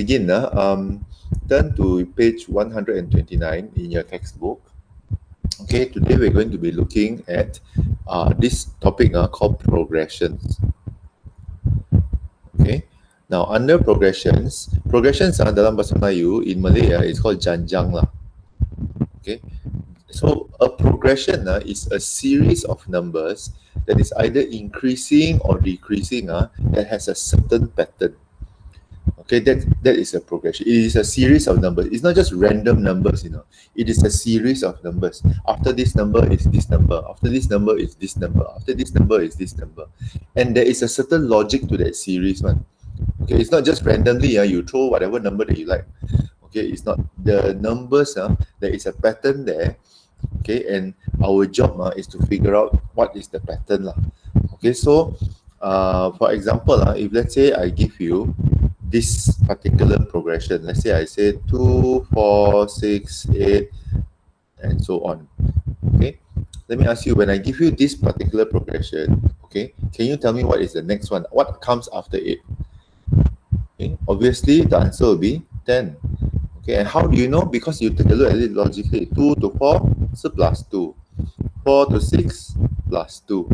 begin. Turn to page 129 in your textbook. Okay, today we're going to be looking at this topic called progressions. Okay, now under progressions dalam bahasa Melayu, in Malay it's called janjang lah. Okay, so a progression is a series of numbers that is either increasing or decreasing that has a certain pattern. Okay, that is a progression. It is a series of numbers. It's not just random numbers, It is a series of numbers. After this number is this number. After this number is this number. After this number is this number. And there is a certain logic to that series, man. Okay, it's not just randomly, you throw whatever number that you like. Okay, it's not the numbers, there is a pattern there. Okay, and our job is to figure out what is the pattern. Okay, so for example, if let's say I give you this particular progression, let's say I say 2, 4, 6, 8, and so on. Okay, let me ask you, when I give you this particular progression, okay, can you tell me what is the next one? What comes after 8? Okay, obviously the answer will be 10. Okay, and how do you know? Because you take a look at it logically. 2 to 4, so plus 2. 4 to 6, plus 2.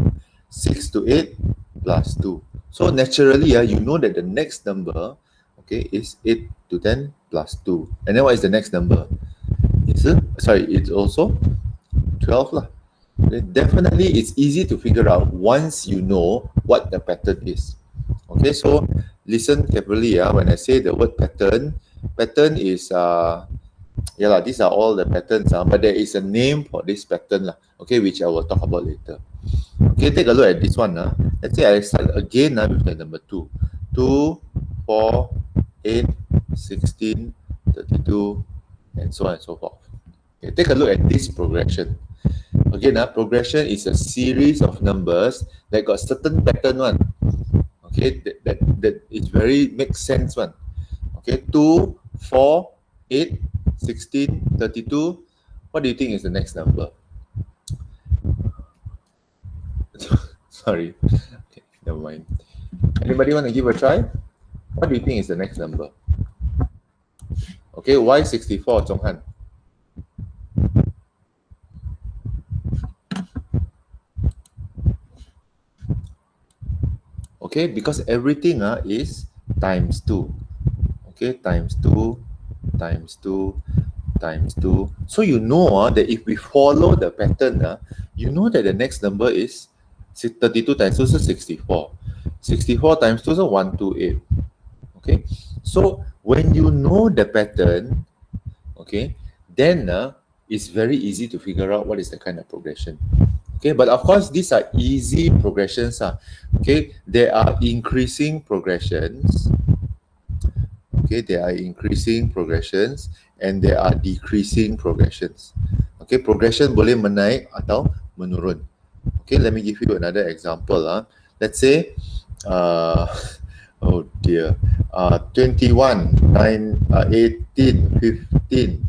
6 to 8, plus 2. So naturally, you know that the next number, okay, is 8 to 10 plus 2. And then what is the next number? It's also 12 lah. Okay, definitely, it's easy to figure out once you know what the pattern is. Okay, so listen carefully. When I say the word pattern is these are all the patterns. But there is a name for this pattern lah. Okay, which I will talk about later. Okay, take a look at this one. Let's say I start again with the number 2. 2, 4, 8, 16, 32, and so on and so forth. Okay, take a look at this progression. Again, progression is a series of numbers that got certain pattern one. Okay, that is very makes sense one. Okay, 2, 4, 8, 16, 32. What do you think is the next number? Sorry. Okay, never mind. Anybody want to give a try? What do you think is the next number? Okay, why 64, Zhonghan? Okay, because everything is times 2. Okay, times 2, times 2, times 2. So you know that if we follow the pattern, you know that the next number is 32 times 2 is 64. 64 times 2 is 128. Okay, so when you know the pattern, okay, then it's very easy to figure out what is the kind of progression. Okay, but of course these are easy progressions. Okay, there are increasing progressions. Okay, there are increasing progressions and there are decreasing progressions. Okay, progression boleh menaik atau menurun. Okay, let me give you another example. Let's say, oh dear, 21, 9, 18, 15,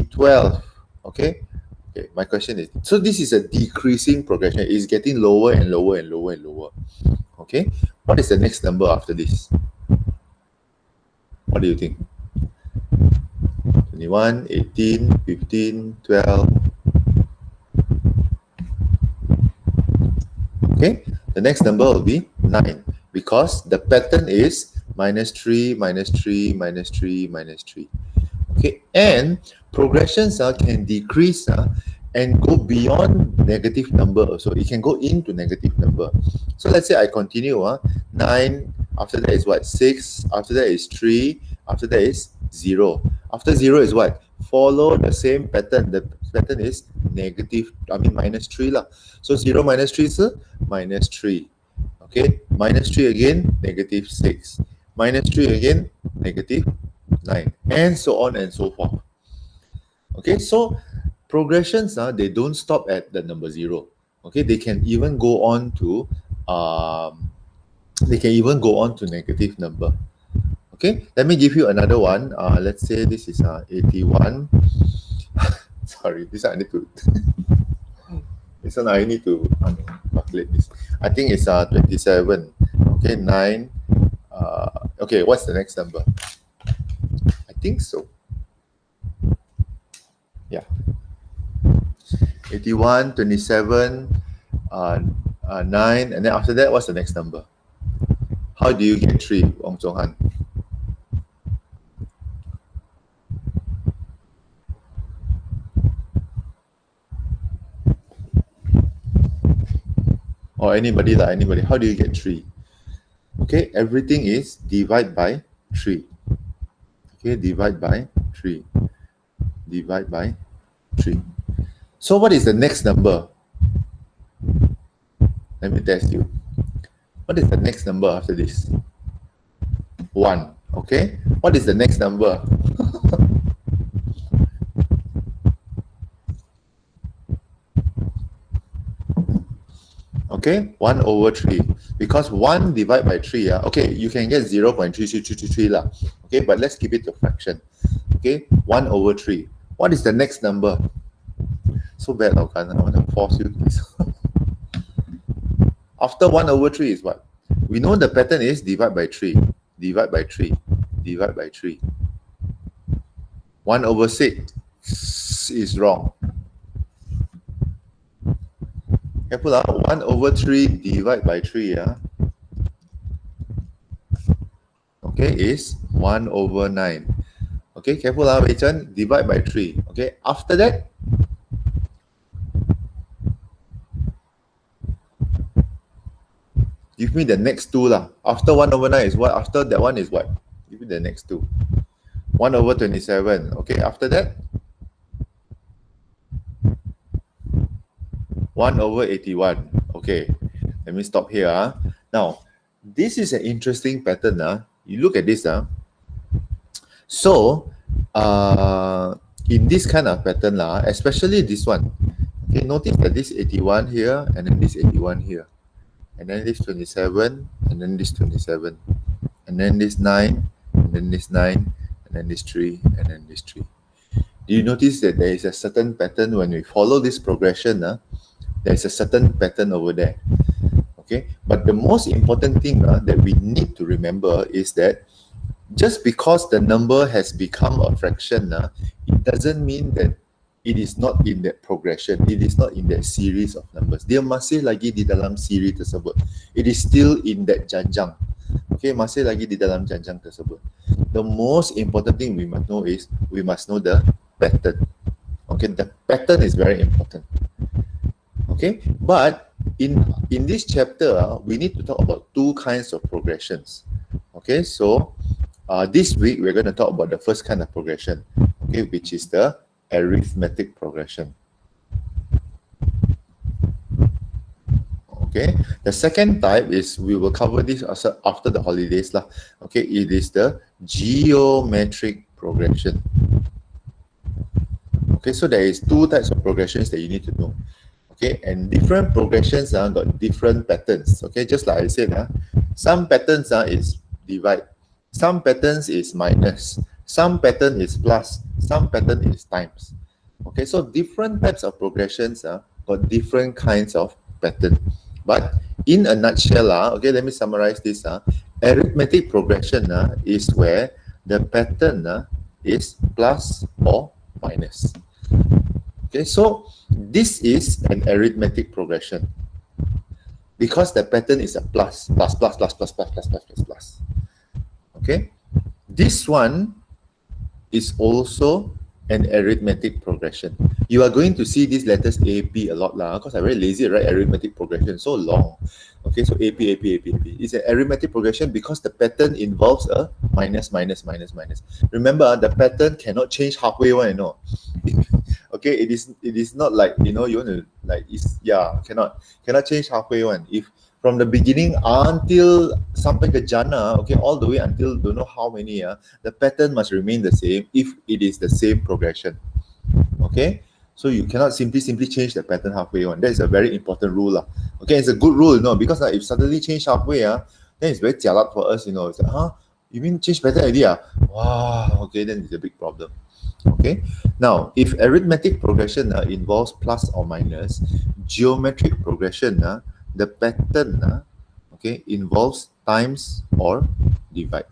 12. Okay, my question is, so this is a decreasing progression. It's getting lower and lower and lower and lower. Okay, what is the next number after this? What do you think? 21, 18, 15, 12. Okay, the next number will be 9 because the pattern is -3, -3, -3, -3. Okay, and progressions can decrease and go beyond negative number also. It can go into negative number. So let's say I continue 9, after that is what? 6, after that is 3, after that is 0. After 0 is what? Follow the same pattern. The pattern is -3 lah. So 0 minus 3 is -3. Okay, -3 again, -6. -3 again, -9. And so on and so forth. Okay, so progressions, they don't stop at the number 0. Okay, they can even go on to negative number. Okay, let me give you another one. Let's say this is 81. Sorry, this one I need to this one I need to calculate this. I think it's 27. Okay, 9, Okay, what's the next number? I think so. Yeah. 81, 27, 9, and then after that, what's the next number? How do you get 3, Wong Zhong Han? Or anybody lah, anybody. How do you get 3? Okay, everything is divide by 3. Okay, divide by 3. Divide by 3. So what is the next number? Let me test you. What is the next number after this? 1. Okay, what is the next number? Okay, 1 over 3. Because 1 divided by 3, okay, you can get 0.3333 lah. Okay, but let's keep it to fraction. Okay, 1 over 3. What is the next number? So bad, I want to force you to this. After 1 over 3 is what? We know the pattern is divide by 3, divide by 3, divide by 3. 1 over 6 is wrong. Careful, 1 over 3 divide by 3, okay, is 1 over 9. Okay, careful, Wei Chen, divide by 3. Okay, after that, give me the next two lah. After 1 over 9 is what? After that one is what? Give me the next two. 1 over 27. Okay, after that, 1 over 81. Okay, let me stop here. Now, this is an interesting pattern. You look at this. So, in this kind of pattern, especially this one, okay, notice that this 81 here, and then this 81 here, and then this 27, and then this 27, and then this 9, and then this 9, and then this 3, and then this 3. Do you notice that there is a certain pattern when we follow this progression? There's a certain pattern over there. Okay, but the most important thing that we need to remember is that just because the number has become a fraction, it doesn't mean that it is not in that progression. It is not in that series of numbers. Dia masih lagi di dalam series tersebut. It is still in that janjang. Okay, masih lagi di dalam janjang tersebut. The most important thing we must know is we must know the pattern. Okay, the pattern is very important. Okay, but in this chapter, we need to talk about two kinds of progressions. Okay, so this week we're going to talk about the first kind of progression, okay, which is the arithmetic progression. Okay, the second type is, we will cover this after the holidays lah. Okay, it is the geometric progression. Okay, so there is two types of progressions that you need to know. Okay, and different progressions got different patterns. Okay, just like I said, some patterns is divide, some patterns is minus, some pattern is plus, some pattern is times. Okay, so different types of progressions got different kinds of pattern. But in a nutshell, okay, let me summarize this. Arithmetic progression is where the pattern is plus or minus. Okay, so this is an arithmetic progression because the pattern is a plus, plus, plus, plus, plus, plus, plus, plus, plus, plus. Okay, this one is also an arithmetic progression. You are going to see these letters AP a lot because I'm very lazy to write arithmetic progression, so long. Okay, so AP. It's an arithmetic progression because the pattern involves a minus, minus, minus, minus. Remember, the pattern cannot change halfway one, you know. Okay, it is not like, you know, you want to like, cannot change halfway one. If from the beginning until sampai ke jana, okay, all the way until don't know how many, the pattern must remain the same if it is the same progression. Okay, so you cannot simply change the pattern halfway on. That is a very important rule. Okay, it's a good rule, if suddenly change halfway, then it's very jialat for us, It's like, you mean change pattern already? Wow, okay, then it's a big problem. Okay, now if arithmetic progression involves plus or minus, geometric progression, the pattern okay, involves times or divide.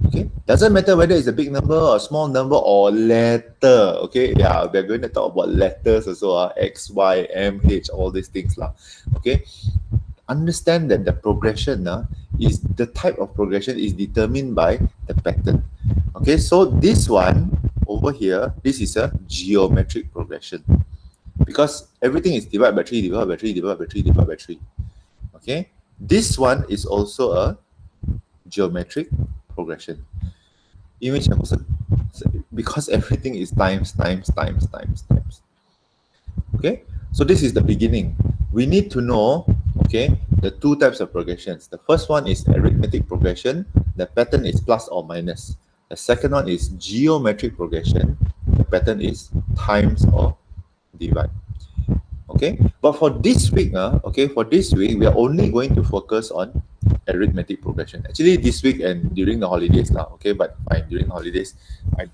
Okay, doesn't matter whether it's a big number or a small number or letter. Okay, yeah, we're going to talk about letters also. X, Y, M, H, all these things lah. Okay, understand that the progression is the type of progression is determined by the pattern. Okay, so this one over here, this is a geometric progression because everything is divided by 3, divided by 3, divided by 3, divided by 3. Okay, this one is also a geometric progression. Image because everything is times. Okay, so this is the beginning. We need to know, okay, the two types of progressions. The first one is arithmetic progression. The pattern is plus or minus. The second one is geometric progression. The pattern is times or divide. Okay, but for this week, we are only going to focus on arithmetic progression. Actually, this week and during the holidays now. Okay, but fine, during holidays, I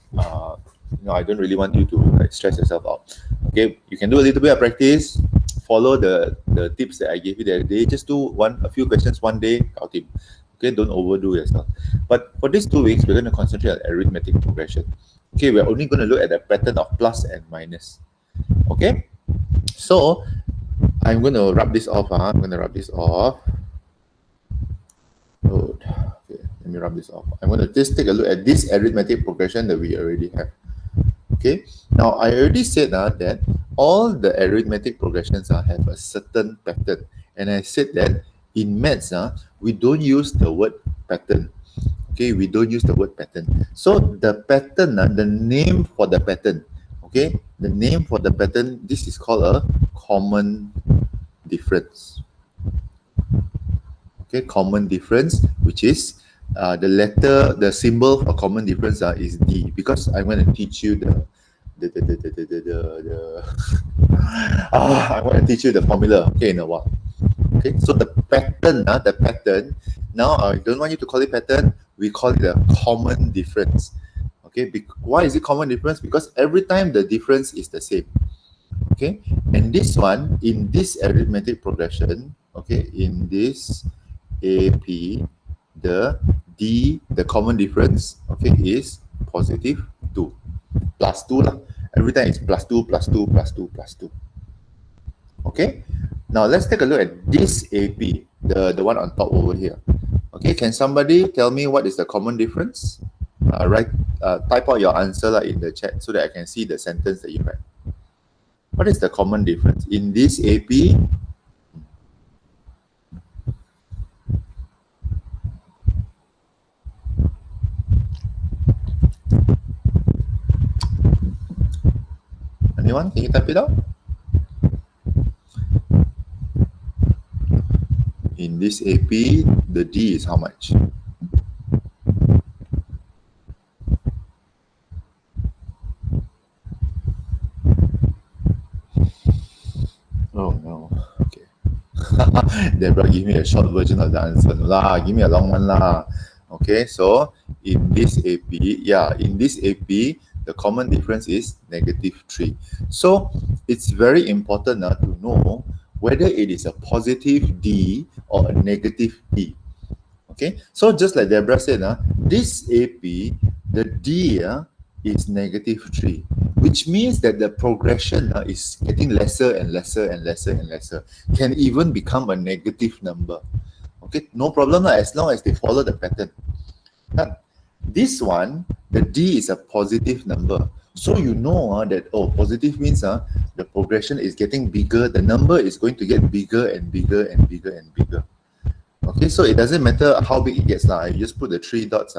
don't really want you to stress yourself out. Okay, you can do a little bit of practice. Follow the tips that I gave you the other day. Just do a few questions one day. Okay, don't overdo yourself. But for these 2 weeks, we're going to concentrate on arithmetic progression. Okay, we're only going to look at the pattern of plus and minus. Okay, so I'm going to rub this off. Good. Okay, let me rub this off. I'm going to just take a look at this arithmetic progression that we already have. Okay, now I already said that all the arithmetic progressions have a certain pattern, and I said that in maths we don't use the word pattern. Okay, we don't use the word pattern. So the pattern, the name for the pattern, okay, the name for the pattern, this is called a common difference. Okay, common difference, which is the symbol for common difference is D, because I'm going to teach you I'm going to teach you the formula, okay, in a while. Okay, so the pattern, now I don't want you to call it pattern, we call it a common difference. Okay, why is it common difference? Because every time the difference is the same. Okay, and this one, in this arithmetic progression, okay, in this AP, the common difference, okay, is positive 2. Plus 2 lah. Every time it's plus 2, plus 2, plus 2, plus 2. Okay, now let's take a look at this AP, the one on top over here. Okay, can somebody tell me what is the common difference? Type out your answer in the chat so that I can see the sentence that you write. What is the common difference in this AP? Anyone? Can you type it out? In this AP, the D is how much? Oh no. Okay. Deborah, give me a short version of the answer. Give me a long one lah. Okay, so in this AP, the common difference is -3. So it's very important to know whether it is a positive D or a negative D. Okay, so just like Deborah said, this AP, the D is -3, which means that the progression is getting lesser and lesser and lesser and lesser, can even become a negative number. Okay, no problem as long as they follow the pattern. Now, this one, the D is a positive number. So you know that, positive means the progression is getting bigger. The number is going to get bigger and bigger and bigger and bigger. Okay, so it doesn't matter how big it gets. You just put the 3 dots,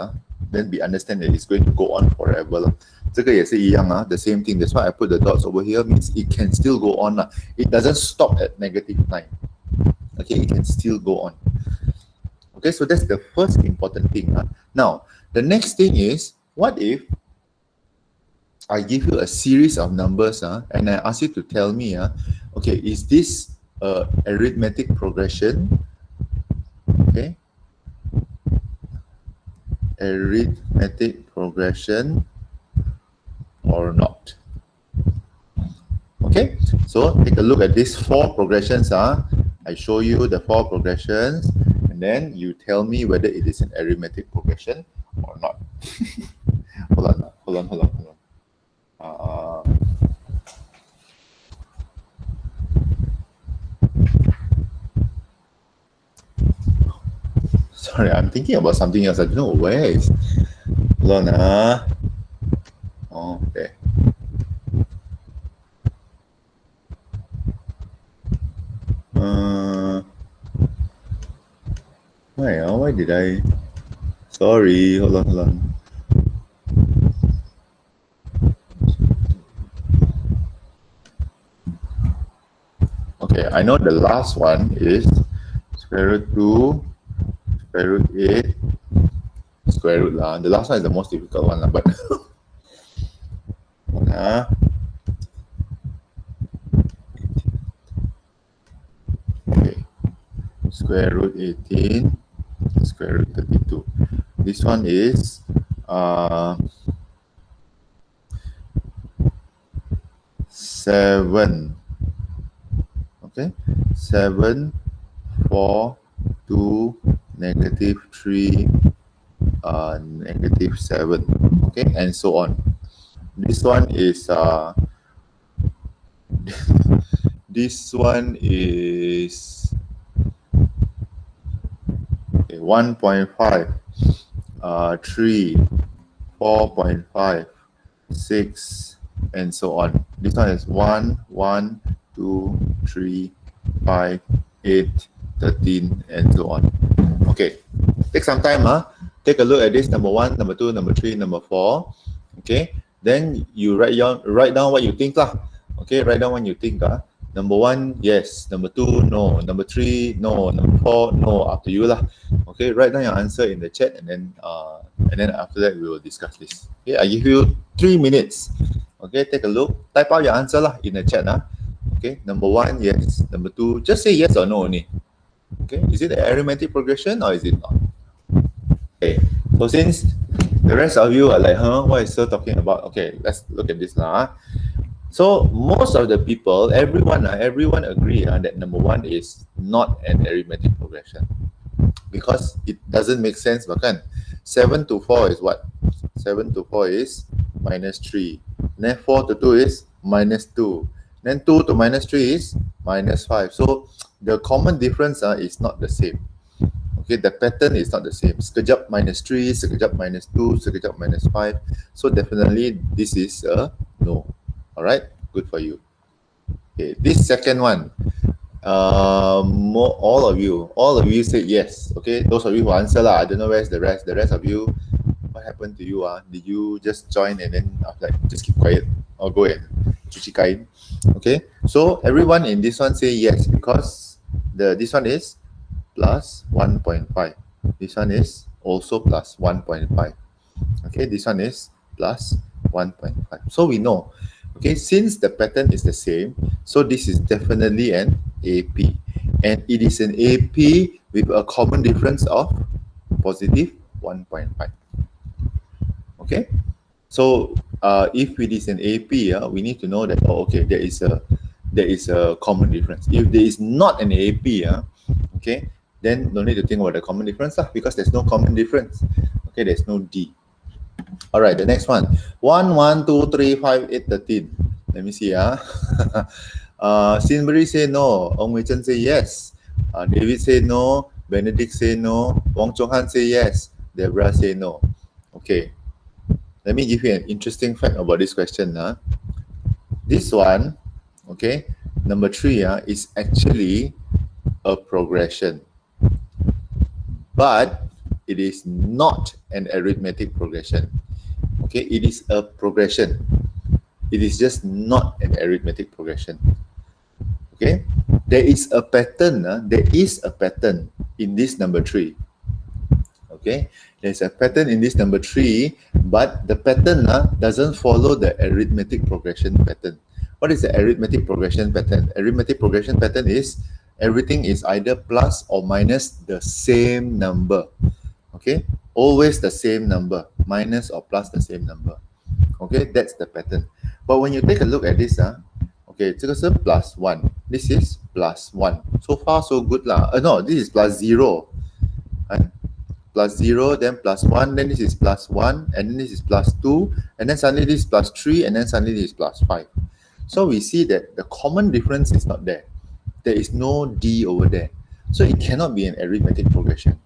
then we understand that it's going to go on forever. 这个也是一样, the same thing. That's why I put the dots over here, means it can still go on. It doesn't stop at -9. Okay, it can still go on. Okay, so that's the first important thing. Now, the next thing is, what if I give you a series of numbers and I ask you to tell me, okay, is this arithmetic progression? Okay, arithmetic progression or not? Okay, so take a look at these 4 progressions. I I show you the 4 progressions, and then you tell me whether it is an arithmetic progression or not. hold on. Sorry, I'm thinking about something else. I don't know where is. Hold on. Oh, okay. Why did I? Sorry, hold on. Okay, I know the last one is square root 2, square root 8, square root lah. The last one is the most difficult one lah, but okay, square root 18, square root 32. This one is 7. Okay, 7, 4, 2, negative 3, negative 7. Okay, and so on. This one is this one is 1.5, 3, 4.5, 6, and so on. This one is 1, 1, 2, 3, 5, 8, 13, and so on. Okay, take some time. Take a look at this, number 1, number 2, number 3, number 4. Okay, then you write down what you think lah. Okay, write down what you think. Number 1, yes. Number 2, no. Number 3, no. Number 4, no. Up to you lah. Okay, write down your answer in the chat, and then after that we will discuss this. Okay, I give you 3 minutes. Okay, take a look. Type out your answer lah in the chat. Okay, number 1, yes. Number 2, just say yes or no only. Okay, is it an arithmetic progression or is it not? Okay, so since the rest of you are like, what is Sir talking about? Okay, let's look at this now. So most of the people, everyone agree that number 1 is not an arithmetic progression because it doesn't make sense. 7 to 4 is what? 7 to 4 is minus 3. Then 4 to 2 is minus 2. Then 2 to minus 3 is minus 5. So the common difference is not the same. Okay, the pattern is not the same. Sekejap minus 3, sekejap minus 2, sekejap minus 5. So definitely this is a no. Alright, good for you. Okay, this second one, all of you say yes. Okay, those of you who answer lah, I don't know where's the rest. The rest of you, what happened to you? Did you just join and then just keep quiet or go and cuci kain? Okay, so everyone in this one say yes because this one is plus 1.5. This one is also plus 1.5. Okay, this one is plus 1.5. So we know. Okay, since the pattern is the same, so this is definitely an AP. And it is an AP with a common difference of positive 1.5. Okay, so if it is an AP, we need to know that, there is a common difference. If there is not an AP, okay, then no need to think about the common difference because there's no common difference. Okay, there's no D. All right, the next one. 1, 1, 2, 3, 5, 8, 13. Let me see. Sinbury say no. Ong Wei Chen say yes. David say no. Benedict say no. Wong Chong Han say yes. Deborah say no. Okay. Let me give you an interesting fact about this question. This one, okay, number 3 is actually a progression. But it is not an arithmetic progression. Okay, it is a progression. It is just not an arithmetic progression. Okay, there is a pattern. There is a pattern in this number 3. Okay, there's a pattern in this number 3, but the pattern doesn't follow the arithmetic progression pattern. What is the arithmetic progression pattern? Arithmetic progression pattern is everything is either plus or minus the same number. Okay, always the same number, minus or plus the same number. Okay, that's the pattern. But when you take a look at this, okay, this is plus 1. This is plus 1. So far, so good lah. No, this is plus 0. Right? Plus 0, then plus 1, then this is plus 1, and then this is plus 2, and then suddenly this is plus 3, and then suddenly this is plus 5. So we see that the common difference is not there. There is no D over there. So it cannot be an arithmetic progression.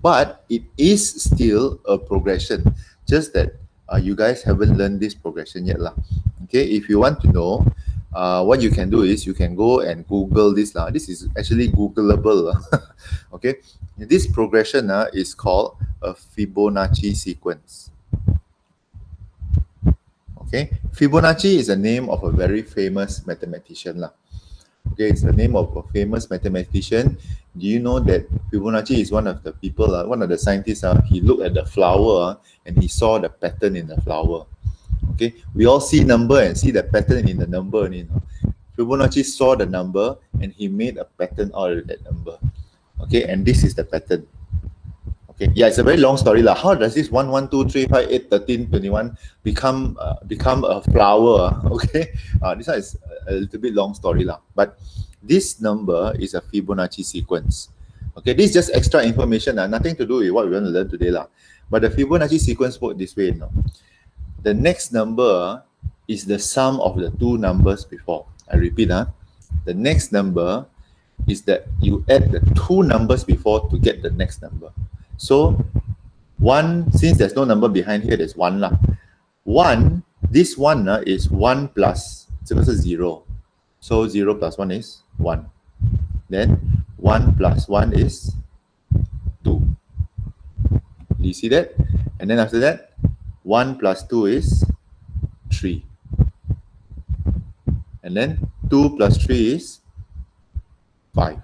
But it is still a progression. Just that you guys haven't learned this progression yet lah. Okay, if you want to know, what you can do is you can go and Google this lah. This is actually Googleable. Okay, this progression is called a Fibonacci sequence. Okay, Fibonacci is the name of a very famous mathematician lah. Okay, it's the name of a famous mathematician. Do you know that Fibonacci is one of the people, one of the scientists, he looked at the flower and he saw the pattern in the flower. Okay, we all see number and see the pattern in the number. You know? Fibonacci saw the number and he made a pattern out of that number. Okay, and this is the pattern. Okay, yeah, it's a very long story lah. How does this 1, 1, 2, 3, 5, 8, 13, 21 become a flower? Okay, this one is a little bit long story lah. But this number is a Fibonacci sequence. Okay, this is just extra information, nothing to do with what we want to learn today lah. But the Fibonacci sequence works this way. The next number is the sum of the two numbers before. I repeat, the next number is that you add the two numbers before to get the next number. So 1, since there's no number behind here, there's 1 lah. 1, this 1 is 1 plus 0. So 0 plus 1 is 1. Then 1 plus 1 is 2. Do you see that? And then after that, 1 plus 2 is 3. And then 2 plus 3 is 5.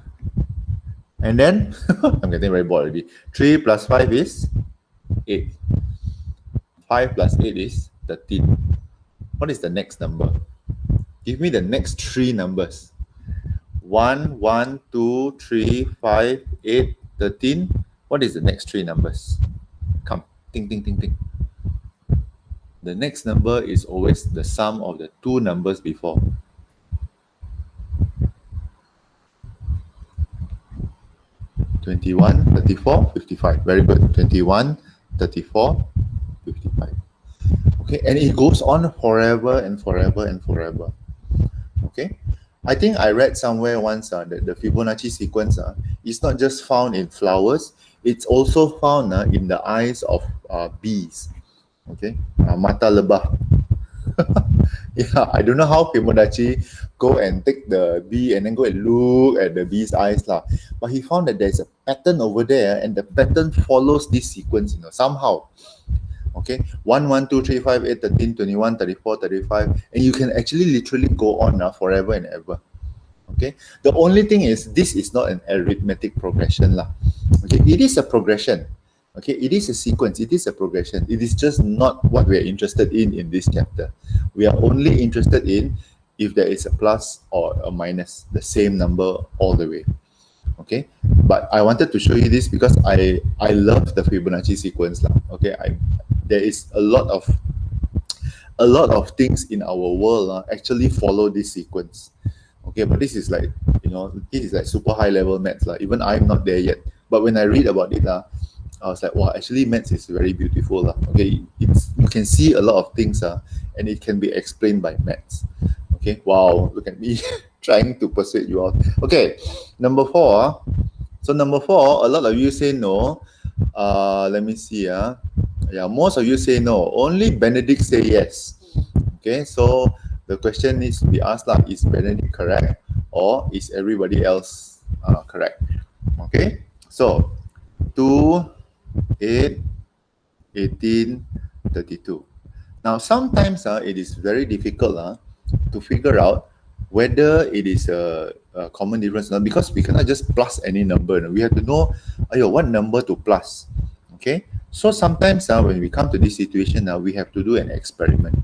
And then, I'm getting very bored already. 3 plus 5 is 8. 5 plus 8 is 13. What is the next number? Give me the next three numbers. 1, 1, 2, 3, 5, 8, 13. What is the next three numbers? Come, think, think, think, think. The next number is always the sum of the two numbers before. (21, 34, 55). Very good. 21, 34, 55. Okay, and it goes on forever and forever and forever. Okay, I think I read somewhere once that the Fibonacci sequence is not just found in flowers, it's also found in the eyes of bees. Okay, mata lebah. Yeah, I don't know how Fibonacci go and take the bee and then go and look at the bee's eyes lah. But he found that there's a pattern over there, and the pattern follows this sequence, somehow. Okay, 1, 1, 2, 3, 5, 8, 13, 21, 34, 35, and you can actually literally go on forever and ever. Okay, the only thing is this is not an arithmetic progression lah. Okay, it is a progression. Okay, it is a sequence, it is a progression. It is just not what we are interested in this chapter. We are only interested in if there is a plus or a minus, the same number all the way. Okay, but I wanted to show you this because I love the Fibonacci sequence lah. Okay, there is a lot of things in our world actually follow this sequence. Okay, but this is like, this is like super high level maths lah. Even I'm not there yet. But when I read about it I was like, wow, actually maths is very beautiful lah. Okay, you can see a lot of things and it can be explained by maths. Okay, wow, look at me trying to persuade you all. Okay, number 4. So number 4, a lot of you say no. Let me see. Yeah, most of you say no. Only Benedict say yes. Okay, so the question needs to be asked lah, is Benedict correct or is everybody else correct? Okay, so 2, 8, 18, 32. Now sometimes it is very difficult to figure out whether it is a common difference or not, because we cannot just plus any number. We have to know what number to plus. Okay, so sometimes when we come to this situation we have to do an experiment.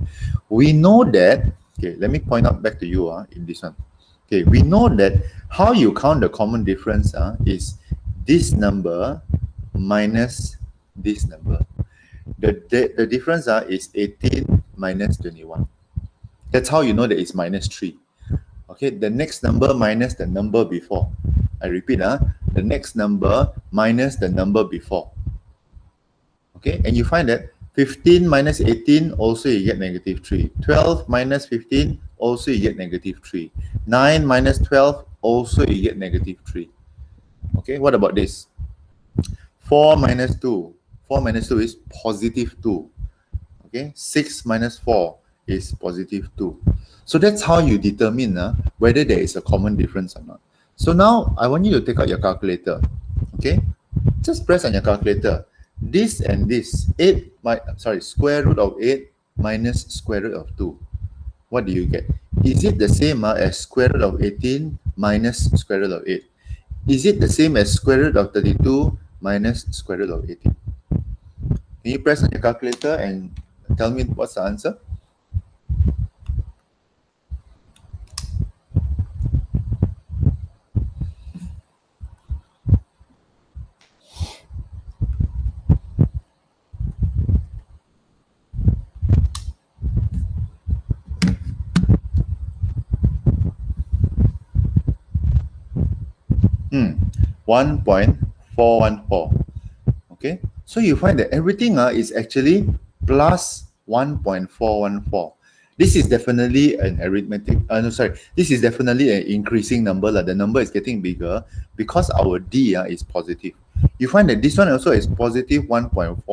We know that, okay, let me point out back to you in this one. Okay, we know that how you count the common difference is this number minus this number. The difference is 18 minus 21. That's how you know that it's minus 3. Okay, the next number minus the number before. I repeat, the next number minus the number before. Okay, and you find that 15 minus 18, also you get negative 3. 12 minus 15, also you get negative 3. 9 minus 12, also you get negative 3. Okay, what about this? 4 minus 2. 4 minus 2 is positive 2. Okay, 6 minus 4 is positive 2. So that's how you determine whether there is a common difference or not. So now I want you to take out your calculator. Okay, just press on your calculator. This and this, square root of 8 minus square root of 2. What do you get? Is it the same as square root of 18 minus square root of 8? Is it the same as square root of 32 minus square root of 18? Can you press on your calculator and tell me what's the answer? Hmm, 1.414. Okay, so you find that everything is actually plus 1.414. This is definitely an arithmetic, this is definitely an increasing number. The number is getting bigger because our D is positive. You find that this one also is positive 1.4,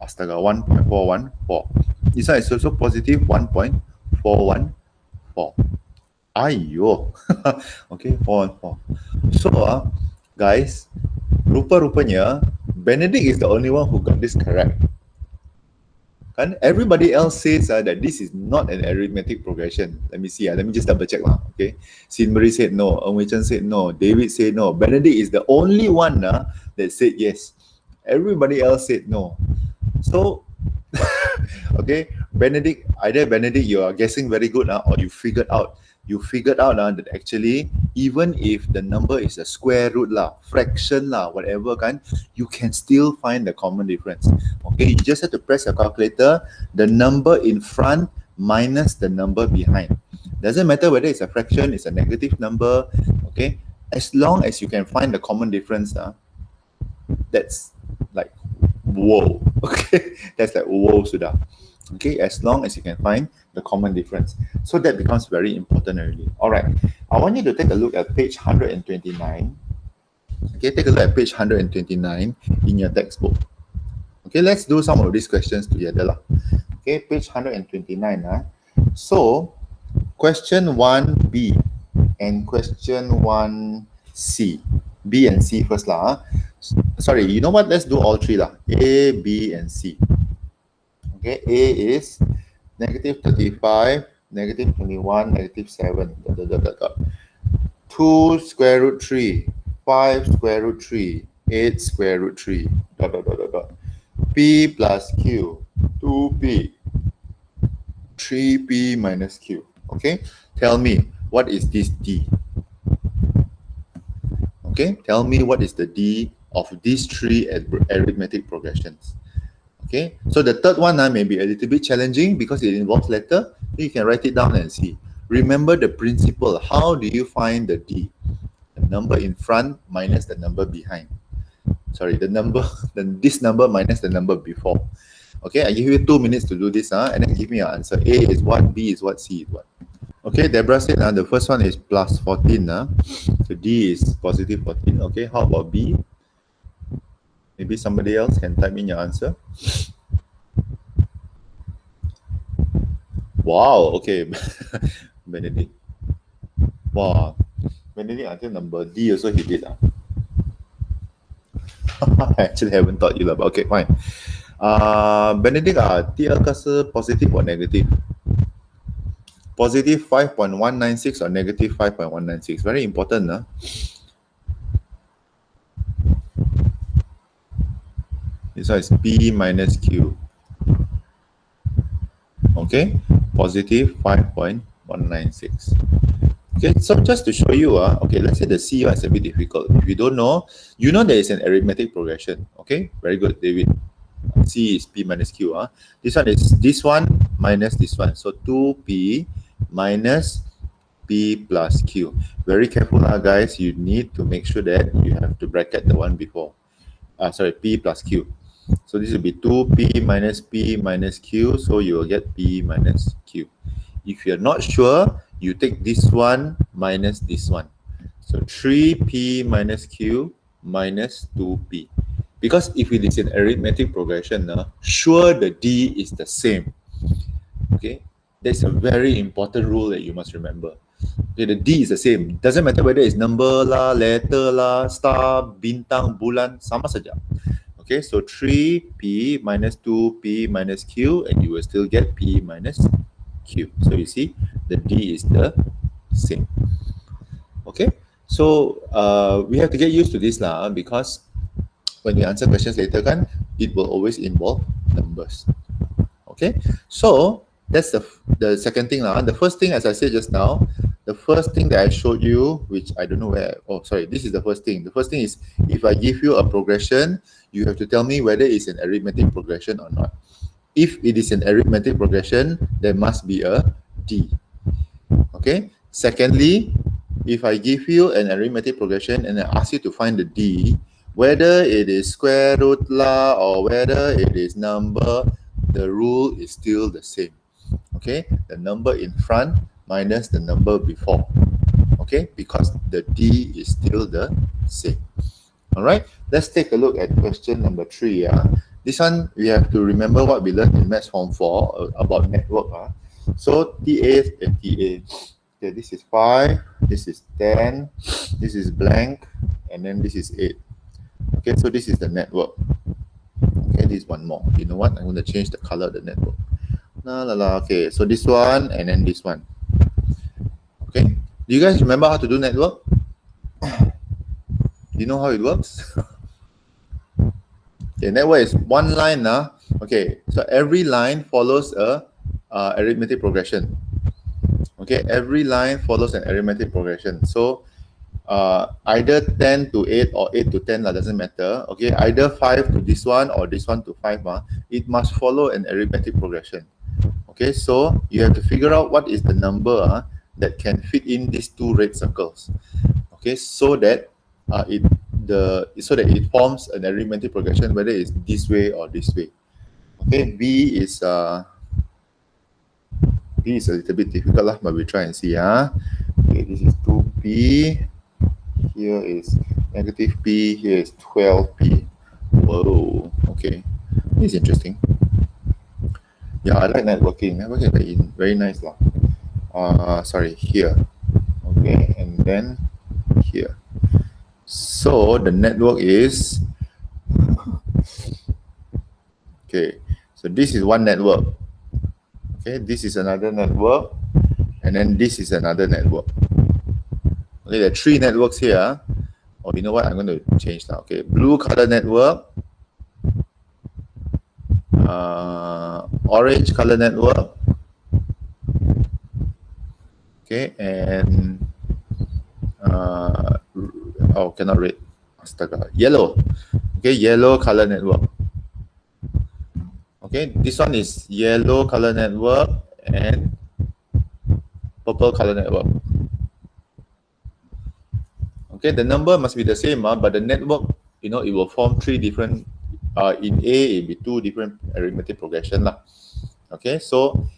astaga, 1.414. This one is also positive 1.414. Ayo. Okay, 414. So, guys, rupa-rupanya, Benedict is the only one who got this correct. And everybody else says that this is not an arithmetic progression. Let me see. Let me just double check. Okay. Sinbury said no. Ong Chen said no. David said no. Benedict is the only one that said yes. Everybody else said no. So, okay, Benedict, either Benedict, you are guessing very good or you figured out that actually, even if the number is a square root fraction whatever you can still find the common difference. Okay, you just have to press your calculator, the number in front minus the number behind. Doesn't matter whether it's a fraction, it's a negative number. Okay, as long as you can find the common difference, that's like whoa. Okay, that's like whoa sudah. Okay, as long as you can find the common difference. So that becomes very important already. All right, I want you to take a look at page 129. Okay, take a look at page 129 in your textbook. Okay, let's do some of these questions together. Okay, page 129. So, question 1B and question 1C. B and C first. Sorry, you know what? Let's do all three. A, B, and C. Okay, A is negative 35, negative 21, negative 7. 2 square root 3, 5 square root 3, 8 square root 3, P plus Q, 2P, 3P minus Q. Okay, tell me, what is this D? Okay, tell me what is the D of these three arithmetic progressions. Okay, so the third one may be a little bit challenging because it involves letter. You can write it down and see. Remember the principle. How do you find the D? The number in front minus the number behind. Sorry, this number minus the number before. Okay, I give you 2 minutes to do this, and then give me your answer. A is what, B is what, C is what. Okay, Deborah said the first one is plus 14. So D is positive 14. Okay, how about B? Maybe somebody else can type in your answer. Wow, okay. Benedict. Wow. Benedict until number D also he did. I actually haven't taught you, but okay, fine. Benedict, TL kasi positive or negative? Positive 5.196 or negative 5.196? Very important. This one is P minus Q. Okay, positive 5.196. Okay, so just to show you, okay, let's say the C one is a bit difficult. If you don't know, you know there is an arithmetic progression. Okay, very good, David. C is P minus Q. This one is this one minus this one. So 2P minus P P plus Q. Very careful guys, you need to make sure that you have to bracket the one before. Sorry, P plus Q. So this will be 2P minus P minus Q, so you will get P minus Q. If you're not sure, you take this one minus this one. So 3P minus Q minus 2P. Because if it is an arithmetic progression, sure the D is the same. Okay, that's a very important rule that you must remember. Okay, the D is the same. Doesn't matter whether it's number lah, letter lah, star, bintang, bulan, sama saja. Okay, so 3P minus 2P minus Q, and you will still get P minus Q. So you see, the D is the same. Okay, so we have to get used to this lah, because when we answer questions later, it will always involve numbers. Okay, so that's the second thing lah. The first thing, as I said just now, the first thing that I showed you, which I don't know where, oh sorry, this is the first thing. The first thing is, if I give you a progression, you have to tell me whether it's an arithmetic progression or not. If it is an arithmetic progression, there must be a D. Okay. Secondly, if I give you an arithmetic progression and I ask you to find the D, whether it is square root lah or whether it is number, the rule is still the same. Okay, the number in front minus the number before. Okay, because the D is still the same. All right, let's take a look at question number 3. This one, we have to remember what we learned in Maths Form 4 about network. So TA and TA. Okay, this is 5, this is 10, this is blank, and then this is 8. Okay, so this is the network. Okay, this is one more. You know what? I'm going to change the color of the network. Okay, so this one and then this one. Okay, do you guys remember how to do network? Do you know how it works? Okay, network is one line. Okay, so every line follows a arithmetic progression. Okay, every line follows an arithmetic progression. So either 10 to 8 or 8 to 10 doesn't matter. Okay, either 5 to this one or this one to 5. It must follow an arithmetic progression. Okay, so you have to figure out what is the number that can fit in these two red circles. Okay, so that it forms an arithmetic progression, whether it's this way or this way. Okay, B is a little bit difficult but we try and see. Okay, this is 2P. Here is negative P. Here is 12P. Whoa. Okay, this is interesting. Yeah, I like networking. Networking is very nice lah. Sorry, here. Okay, and then here. So the network is, okay, so this is one network. Okay, this is another network, and then this is another network. Okay, there are 3 networks here. Oh, you know what? I'm going to change now. Okay, blue color network, orange color network, okay, and cannot read. Astaga, yellow. Okay, yellow color network. Okay, this one is yellow color network and purple color network. Okay, the number must be the same, but the network, it will form 3 different. In A, it will be 2 different arithmetic progression lah. Okay, so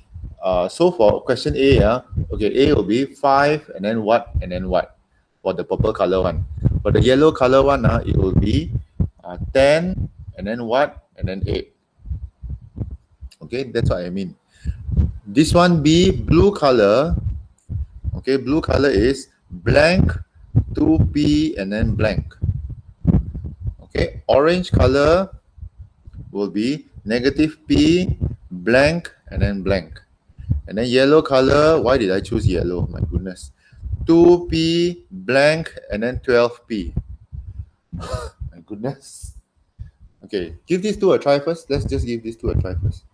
for question A, okay, A will be 5 and then what for the purple color one. For the yellow color one, it will be 10 and then what and then 8. Okay, that's what I mean. This one B, blue color. Okay, blue color is blank, 2P and then blank. Okay, orange color will be negative P, blank, and then blank. And then yellow color, why did I choose yellow? My goodness. 2P, blank, and then 12P. My goodness. Okay, give these two a try first. Let's just give these two a try first.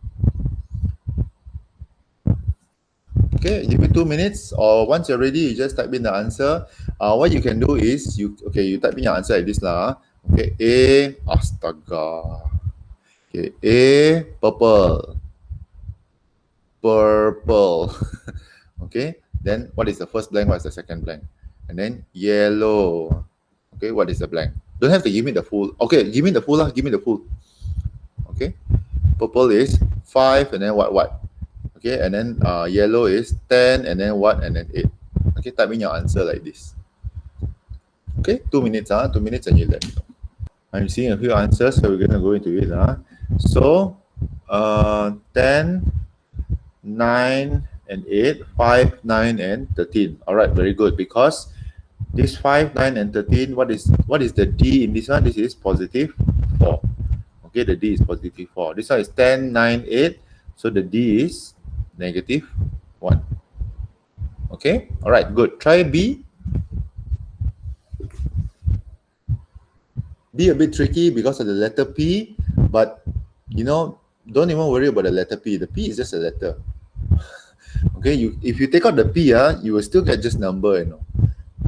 Okay, give it 2 minutes, or once you're ready, you just type in the answer. What you can do is, you type in your answer like this lah. Okay, A, astaga. Okay, A, purple. Okay, Then what is the first blank? What is the second blank? And then yellow. Okay, what is the blank? Don't have to give me the full. Okay, give me the full lah. Give me the full. Okay, purple is 5 and then what? Okay, and then yellow is 10 and then what? And then 8. Okay, type in your answer like this. Okay, 2 minutes. 2 minutes and you let me know. I'm seeing a few answers, so we're gonna go into it. So 10, 9 and 8, 5, 9 and 13. All right, very good. Because this 5, 9 and 13, what is the D in this one? This is positive 4. Okay, the D is positive 4. This one is 10, 9, 8. So the D is negative 1. Okay, all right, good. Try B. B a bit tricky because of the letter P, but you know, don't even worry about the letter P. The P is just a letter. Okay, if you take out the P, you will still get just number, you know.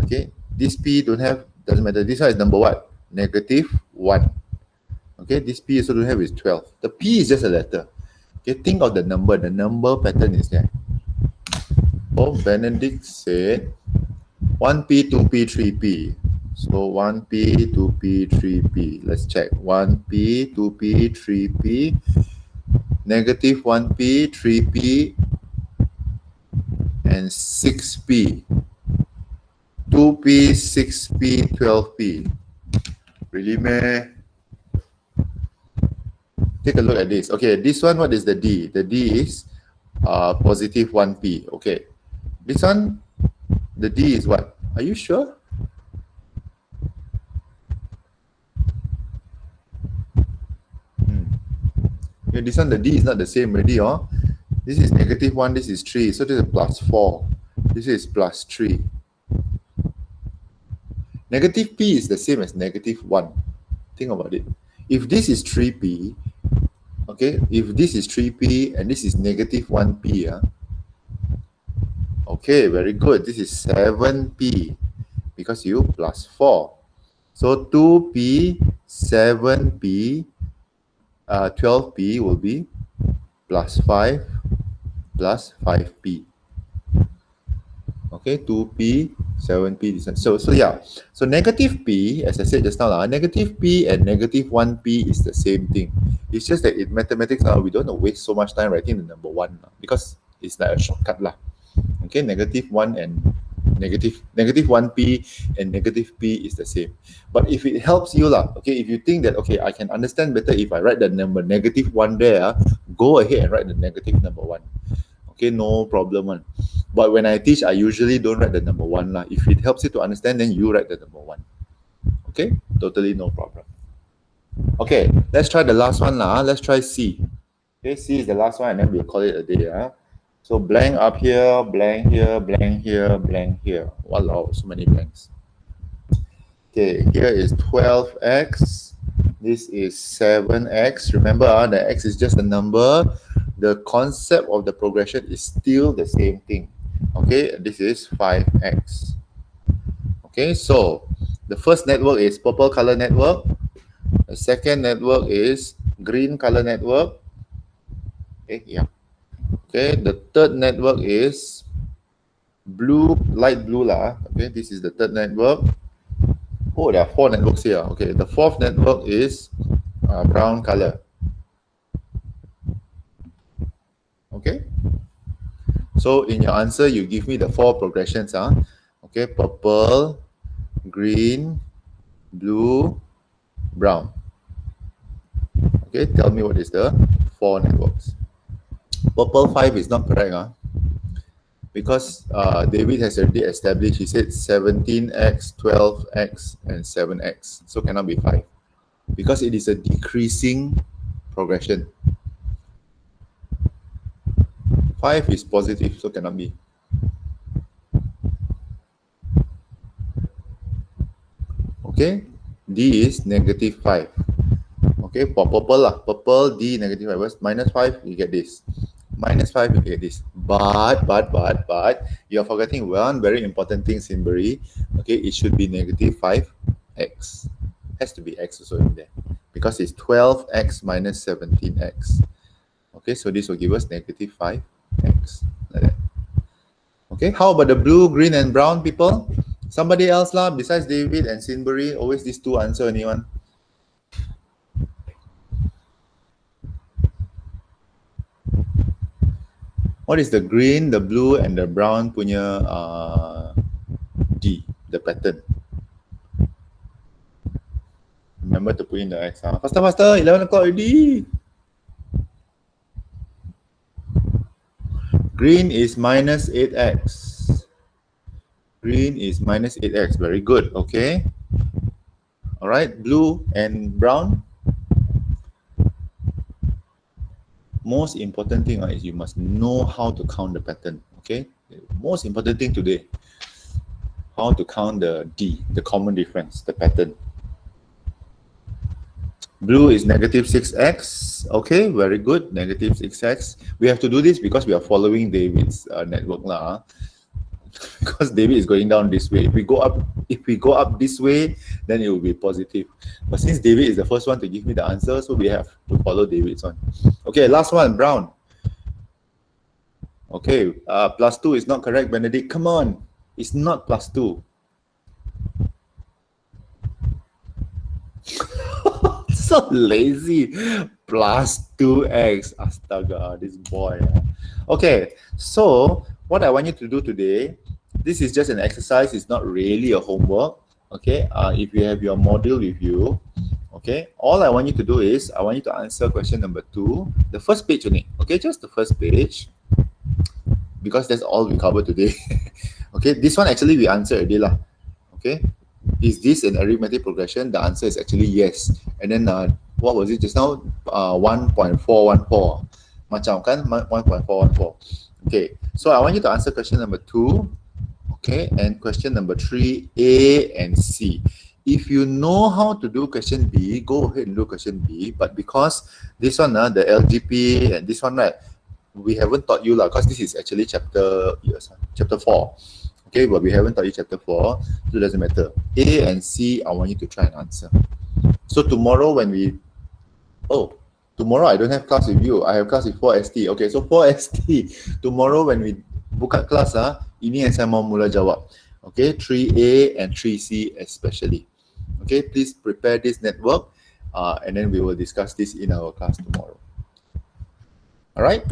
Okay, this P doesn't matter. This one is number what? Negative 1. Okay, this P also don't have is 12. The P is just a letter. Okay, think of the number. The number pattern is there. Oh, Benedict said 1P, 2P, 3P. So 1P, 2P, 3P. Let's check. 1P, 2P, 3P. Negative 1P, 3P, and 6P. 2P, 6P, 12P. Really, meh? Take a look at this. Okay, this one, what is the D? The D is positive 1P. Okay. This one, the D is what? Are you sure? Okay, this one, the D is not the same already. This is negative 1, this is 3. So this is plus 4. This is plus 3. Negative P is the same as negative 1. Think about it. If this is 3P, okay, if this is 3P and this is negative 1P, okay, very good. This is 7P because you plus 4. So 2P, 7P, 12P will be plus 5 plus 5P. Okay, 2P, 7P. So yeah. So negative P, as I said just now, negative P and negative 1P is the same thing. It's just that in mathematics, we don't want to waste so much time writing the number 1 because it's like a shortcut. Okay, negative 1 and negative 1P and negative P is the same. But if it helps you, okay, if you think that, okay, I can understand better if I write the number negative 1 there, go ahead and write the negative number 1. Okay, no problem. But when I teach, I usually don't write the number 1. If it helps you to understand, then you write the number 1. Okay, totally no problem. Okay, let's try the last one. Let's try C. Okay, C is the last one and then we'll call it a day. So blank up here, blank here, blank here, blank here. Wow, so many blanks. Okay, here is 12x. This is 7x. Remember, the x is just a number. The concept of the progression is still the same thing. Okay, this is 5x. Okay, so the first network is purple color network. The second network is green color network. Okay, yeah. Okay, the third network is blue, light blue lah. Okay, this is the third network. Oh, there are 4 networks here. Okay, the fourth network is brown color. Okay, so in your answer, you give me the 4 progressions. Okay, purple, green, blue, brown. Okay, tell me what is the 4 networks. Purple 5 is not correct, because David has already established, he said 17x, 12x, and 7x. So cannot be 5. Because it is a decreasing progression. 5 is positive, so cannot be. Okay, D is negative 5. Okay, for purple, purple, D, negative 5. Minus 5, you get this. Minus 5, you get this. But, you're forgetting one very important thing, Sinbury. Okay, it should be negative 5x. Has to be x also in there. Because it's 12x minus 17x. Okay, so this will give us negative 5x. Like that. Okay, how about the blue, green, and brown people? Somebody else lah, besides David and Sinbury, always these two answer anyone? What is the green, the blue, and the brown punya D, the pattern? Remember to put in the X. Faster, faster, 11 o'clock already. Green is minus 8x. Green is minus 8x. Very good. Okay. All right. Blue and brown. Most important thing is you must know how to count the pattern. Okay. Most important thing today. How to count the D, the common difference, the pattern. Blue is negative 6x. Okay, very good. Negative 6x. We have to do this because we are following David's network lah. Because David is going down this way. If we go up this way, then it will be positive. But since David is the first one to give me the answer, so we have to follow David's one. Okay, last one, brown. Okay, plus 2 is not correct, Benedict. Come on, it's not plus 2. So lazy. Plus 2x. Astaga, this boy. Okay, so what I want you to do today, this is just an exercise. It's not really a homework. Okay, if you have your module with you, okay, all I want you to do is, I want you to answer question number 2, the first page only. Okay, just the first page, because that's all we cover today. Okay, this one actually we answered already lah. Okay, is this an arithmetic progression? The answer is actually yes. And then what was it just now? 1.414. Macam kan? 1.414. Okay, so I want you to answer question number 2. Okay, and question number 3, A and C. If you know how to do question B, go ahead and do question B. But because this one, the LGP and this one, right, we haven't taught you lah, because this is actually chapter 4. Okay, but we haven't taught you chapter 4, so it doesn't matter. A and C, I want you to try and answer. So tomorrow when we, tomorrow I don't have class with you. I have class with 4ST. Okay, so 4ST, tomorrow when we buka class, ini yang saya mau mula jawab. Okay, 3A and 3C especially. Okay, please prepare this network and then we will discuss this in our class tomorrow. All right.